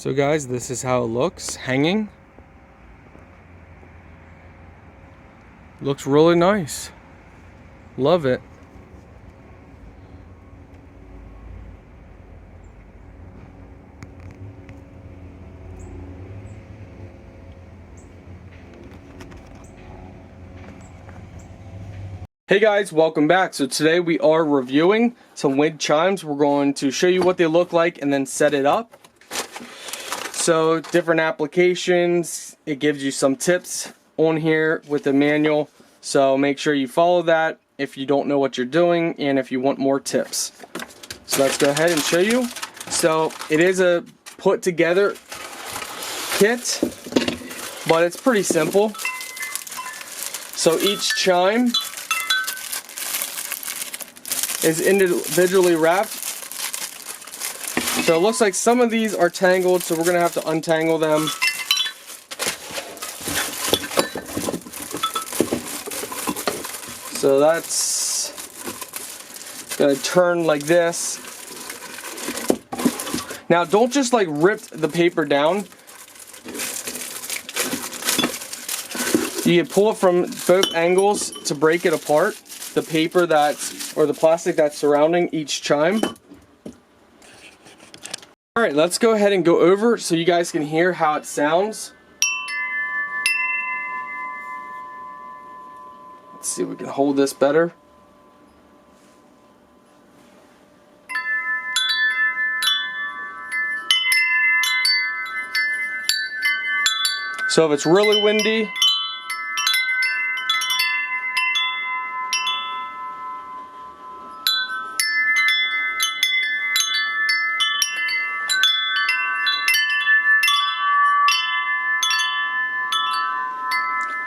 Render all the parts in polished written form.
So guys, this is how it looks hanging. Looks really nice. Love it. Hey guys, welcome back. So today we are reviewing some wind chimes. We're going to show you what they look like and then set it up. So different applications, it gives you some tips on here with the manual. So make sure you follow that if you don't know what you're doing and if you want more tips. So let's go ahead and show you. So it is a put together kit, but it's pretty simple. So each chime is individually wrapped. So it looks like some of these are tangled, so we're going to have to untangle them. So that's going to turn like this. Now don't just like rip the paper down. You can pull it from both angles to break it apart. The paper or the plastic that's surrounding each chime. Alright, let's go ahead and go over so you guys can hear how it sounds. Let's see if we can hold this better. So if it's really windy,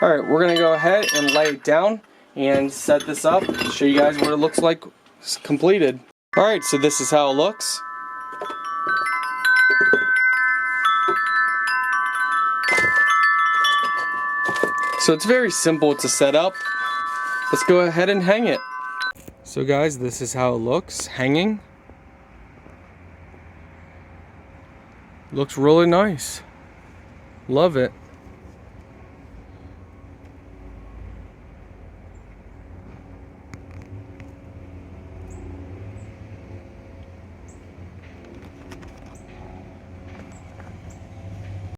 alright, we're going to go ahead and lay it down and set this up, show you guys what it looks like completed. Alright, so this is how it looks. So it's very simple to set up. Let's go ahead and hang it. So guys, this is how it looks hanging. Looks really nice. Love it.